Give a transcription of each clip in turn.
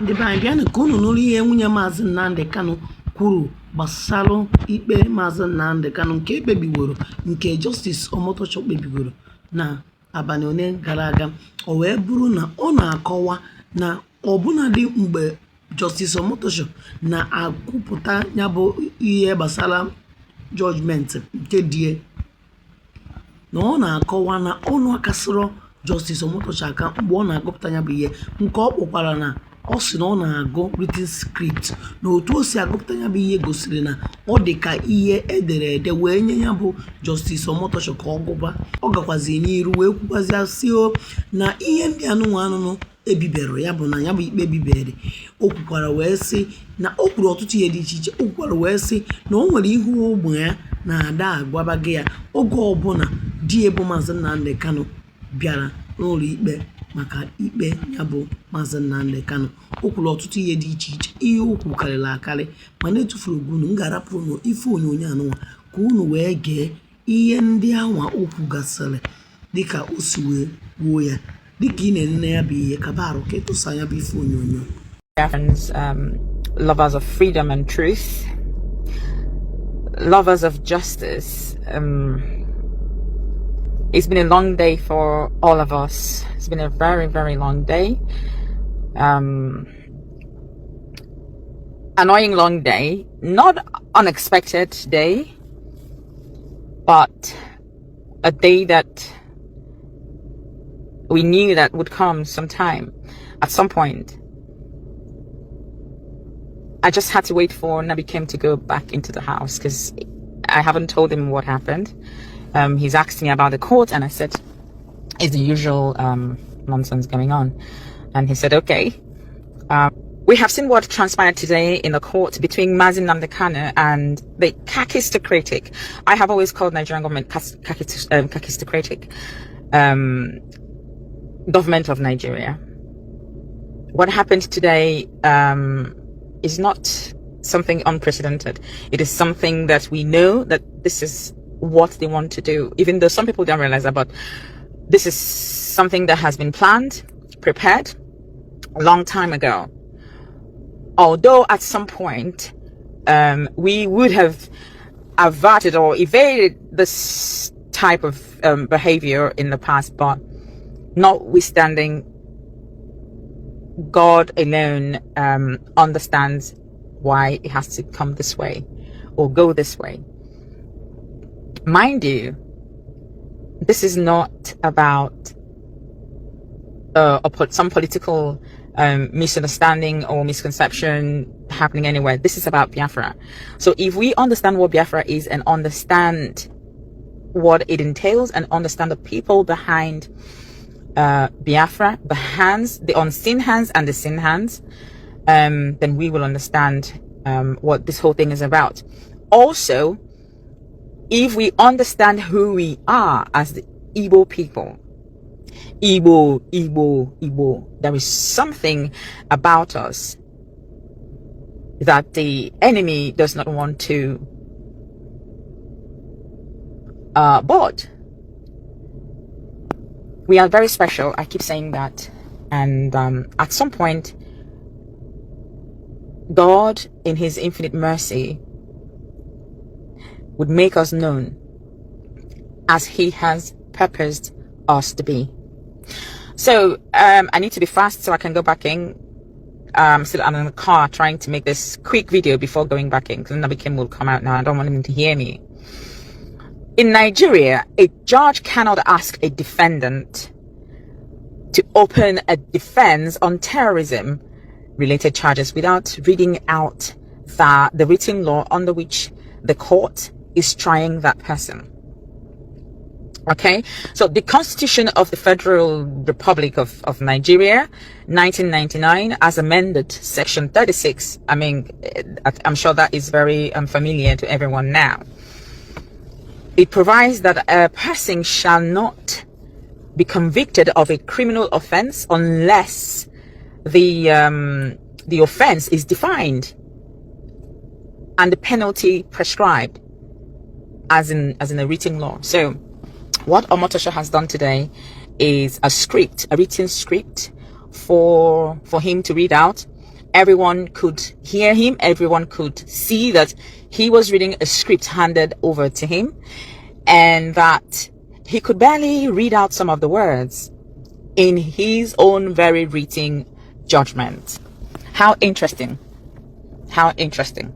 ndị be anyị bịa na ka unu nụrụ ihe nwunye Mazi Nnamdi Kanu kwuru gbasara ikpe Mazi Nnamdi Kanu nke ekpebiworo nke Justice Omotosho kpebigoro na abalị one gara aga. O wee bụrụ na ọ na-akọwa na ọbụnadị mgbe Justice Omotosho na-akwupụta ya bụ ihe gbasara judgement nke die, na ọ na-akọwa na ọnụ akasịrọ Justice Omotosho aka mgbe ọ na-agụpụta ya bụ ihe nke ọ kpọkwara na ọ sị na ọ na-agụ written script, na otu o si agụpụta ya bụ ihe gosiri na ọ dị ka ihe edere ede wee nye ya bụ Justice Omotosho ka ọ gụba. Ọ gakwazi n'iru wee kwukwazi asị na ihe ndị anụnụ ebibere ya bụ na ya bụ ikpe bibere. O kwukwara wee sị na o kwuru ọtụtụ ihe dị iche iche. O kwukwara wee sị na o nwere ihu ụmụ ya na-ada agwabaghị ya oge ọbụla di bụ Mazi Nnamdi Kanu bịara n'ụlọ ikpe maka ikpe ya bụ Mazi Nnamdi Kanu. O kwuru ọtụtụ ihe dị iche iche, ihe okwu karịrị akarị, mana etufuru unu m ga-arapụrụ unu ife onyonyo anụnwa ka unu wee gee ihe ndị anwa okwu gasịrị dịka o si wee wuo ya dịka ị na-enene ya bụ ihe ka barụ ka ịtụsa ya bụ ife onyonyo. Biafrans, lovers of freedom and truth, lovers of justice. It's been a long day for all of us. It's been a very, very long day. Annoying long day, not unexpected day, but a day that we knew that would come sometime, at some point. I just had to wait for Nabi Kim to go back into the house because I haven't told him what happened. He's asked me about the court, and I said, "Is the usual nonsense going on?" And he said, "Okay." We have seen what transpired today in the court between Mazi Nnamdi Kanu and the kakistocratic. I have always called Nigerian government kakistocratic government of Nigeria. What happened today is not something unprecedented. It is something that we know that this is what they want to do, even though some people don't realize that, but this is something that has been planned, prepared a long time ago. Although at some point we would have averted or evaded this type of behavior in the past, but notwithstanding, God alone understands why it has to come this way or go this way. Mind you, this is not about some political misunderstanding or misconception happening anywhere. This is about Biafra. So if we understand what Biafra is and understand what it entails and understand the people behind Biafra, the hands, the unseen hands and the seen hands, then we will understand what this whole thing is about. Also, if we understand who we are as the Igbo people, Igbo, there is something about us that the enemy does not want to board. We are very special. I keep saying that. And at some point, God, in his infinite mercy, would make us known as he has purposed us to be. So I need to be fast so I can go back in. I'm in the car trying to make this quick video before going back in, because Nabi Kim will come out now. I don't want him to hear me. In Nigeria, a judge cannot ask a defendant to open a defense on terrorism related charges without reading out the written law under which the court is trying that person. Okay, so the Constitution of the Federal Republic of Nigeria, 1999, as amended, Section 36. I mean, I'm sure that is very familiar to everyone now. It provides that a person shall not be convicted of a criminal offense unless the offense is defined and the penalty prescribed as in a written law. So what Omotosho has done today is a written script for him to read out, Everyone could hear him. Everyone could see that he was reading a script handed over to him, and that he could barely read out some of the words in his own very written judgment. How interesting. How interesting.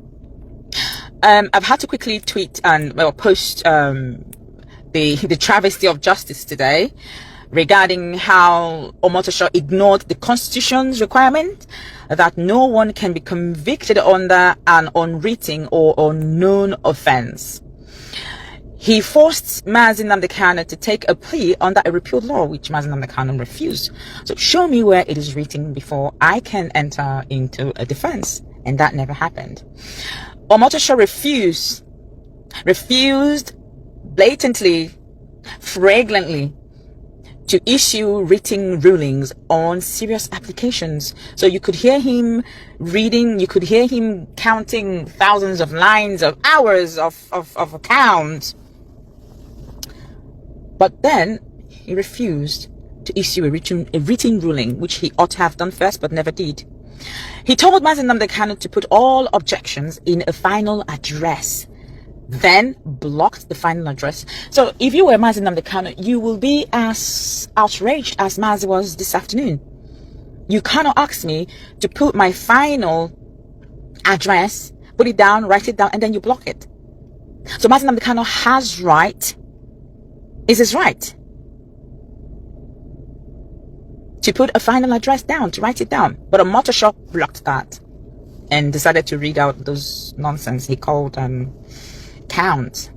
I've had to quickly tweet and post the travesty of justice today regarding how Omotosho ignored the Constitution's requirement that no one can be convicted under an unwritten or unknown offense. He forced Mazi Nnamdi Kanu to take a plea under a repealed law, which Mazi Nnamdi Kanu refused. So show me where it is written before I can enter into a defense. And that never happened. Omotosho refused blatantly, flagrantly, to issue written rulings on serious applications. So you could hear him reading, you could hear him counting thousands of lines of hours of accounts. But then he refused to issue a written ruling, which he ought to have done first, but never did. He told Mazi Nnamdi Kanu to put all objections in a final address, then blocked the final address. So if you were Mazi Nnamdi Kanu, you will be as outraged as Mazi was this afternoon. You cannot ask me to put my final address, put it down, write it down, and then you block it. So Mazi Nnamdi Kanu has right, is his right, to put a final address down, to write it down. But Omotosho blocked that and decided to read out those nonsense he called count.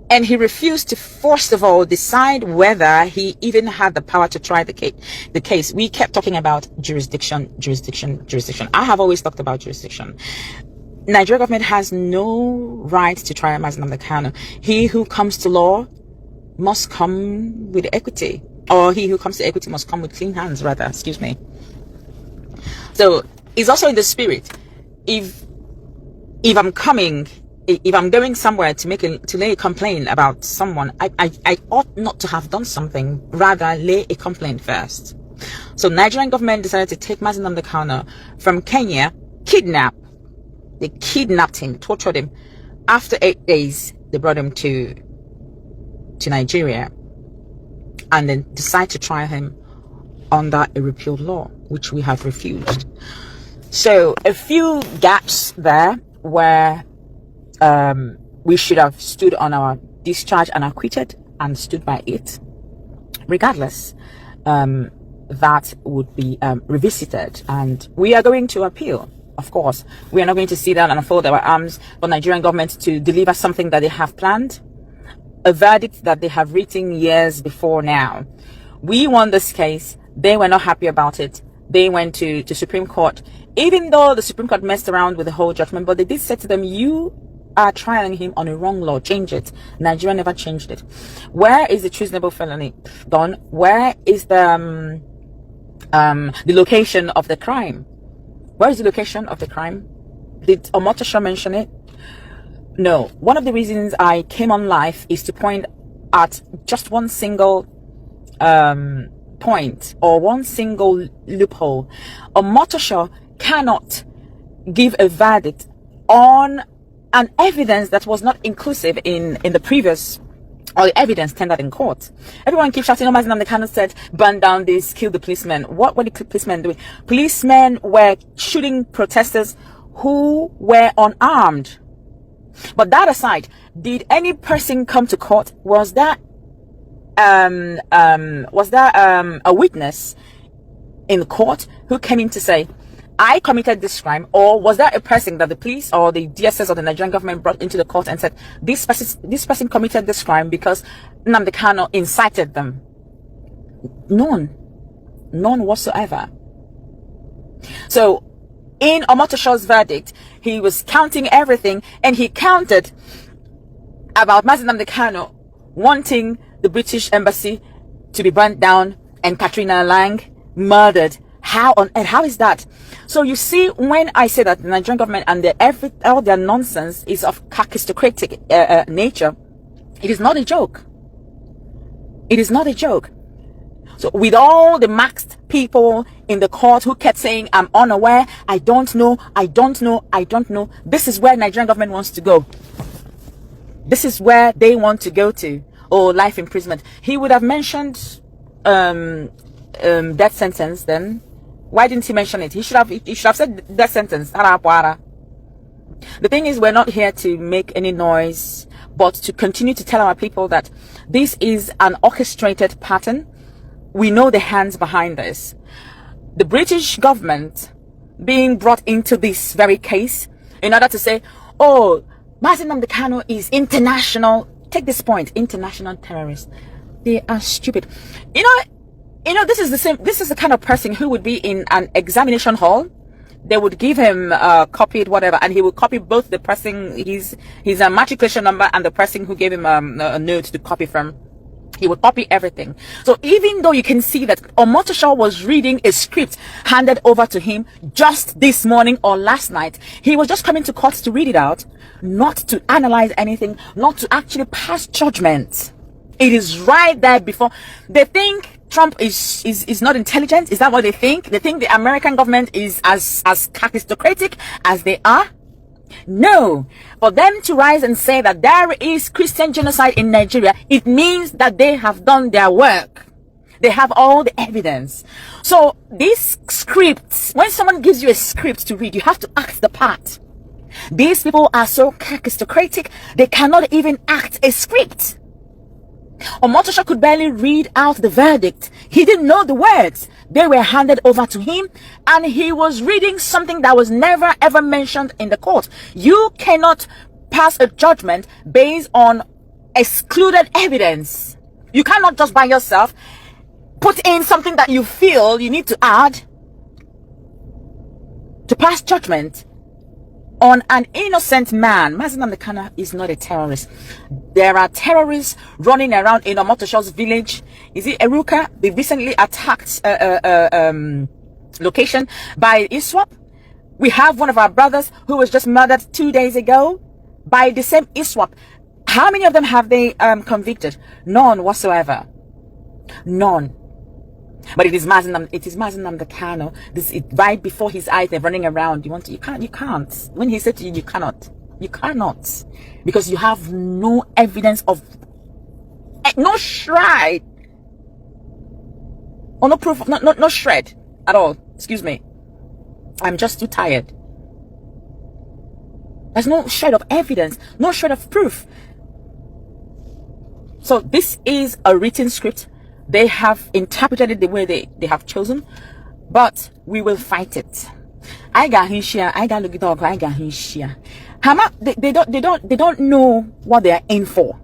And he refused to, first of all, decide whether he even had the power to try the case. We kept talking about jurisdiction. I have always talked about jurisdiction. Nigeria government has no right to try Mazi Nnamdi Kanu. He who comes to law must come with equity, or he who comes to equity must come with clean hands, rather, excuse me. So it's also in the spirit. If I'm going somewhere to lay a complaint about someone, I ought not to have done something, rather lay a complaint first. So Nigerian government decided to take Mazi Nnamdi Kanu from Kenya, They kidnapped him, tortured him. After 8 days, they brought him to Nigeria, and then decide to try him under a repealed law, which we have refused. So a few gaps there where we should have stood on our discharge and acquitted and stood by it. Regardless, that would be revisited, and we are going to appeal. Of course, we are not going to sit down and fold our arms for Nigerian government to deliver something that they have planned, a verdict that they have written years before now. We won this case. They were not happy about it. They went to Supreme Court, even though the Supreme Court messed around with the whole judgment, but they did say to them, you are trialing him on a wrong law, change it. Nigeria never changed it. Where is the treasonable felony gone? Where is the location of the crime? Where is the location of the crime? Did Omotosho mention it? No. One of the reasons I came on live is to point at just one single point, or one single loophole. Omotosho cannot give a verdict on an evidence that was not inclusive in the previous, or the evidence tendered in court. Everyone keeps shouting, Mazi Nnamdi Kanu said, burn down this, kill the policemen. What were the policemen doing? Policemen were shooting protesters who were unarmed. But that aside, did any person come to court? Was there a witness in court who came in to say, I committed this crime? Or was there a person that the police or the DSS or the Nigerian government brought into the court and said, this person committed this crime because Nnamdi Kanu incited them? None whatsoever. So in Omotosho's verdict, he was counting everything, and he counted about Mazi Nnamdi Kanu wanting the British embassy to be burnt down and Katrina Lang murdered. How on earth? How is that? So you see, when I say that the Nigerian government and all their nonsense is of kakistocratic nature, it is not a joke. It is not a joke. So with all the maxed people in the court who kept saying, I'm unaware, I don't know, I don't know, I don't know. This is where Nigerian government wants to go. This is where they want to go to. Or life imprisonment. He would have mentioned death sentence then. Why didn't he mention it? He should have said death sentence. The thing is, we're not here to make any noise, but to continue to tell our people that this is an orchestrated pattern. We know the hands behind this. The British government being brought into this very case in order to say, oh, Mazi Nnamdi Kanu is international. Take this point, international terrorists. They are stupid. You know, this is the kind of person who would be in an examination hall. They would give him copied whatever, and he would copy both the person, his matriculation number, and the person who gave him a note to copy from. He would copy everything. So even though you can see that Omotosho was reading a script handed over to him just this morning or last night, he was just coming to court to read it out, not to analyze anything, not to actually pass judgment. It is right there before. They think Trump is not intelligent. Is that what they think? They think the American government is as aristocratic as they are? No. For them to rise and say that there is Christian genocide in Nigeria, it means that they have done their work. They have all the evidence. So these scripts, when someone gives you a script to read, you have to act the part. These people are so aristocratic, they cannot even act a script. Omotosho could barely read out the verdict. He didn't know the words. They were handed over to him, and he was reading something that was never ever mentioned in the court. You cannot pass a judgment based on excluded evidence. You cannot just by yourself put in something that you feel you need to add to pass judgment on an innocent man. Mazi Nnamdi Kanu is not a terrorist. There are terrorists running around in Omotosho's village. Is it Eruka? They recently attacked location by ISWAP. We have one of our brothers who was just murdered 2 days ago by the same ISWAP. How many of them have they convicted? None whatsoever. None. But it is Mazi Nnamdi Kanu. This is right before his eyes. They're running around. You can't. When he said to you, you cannot. You cannot, because you have no evidence of, no shred, or no proof, no shred at all. Excuse me. I'm just too tired. There's no shred of evidence, no shred of proof. So this is a written script. They have interpreted it the way they have chosen, but we will fight it. I got his share. I got look it up. I got his share. They don't know what they are in for.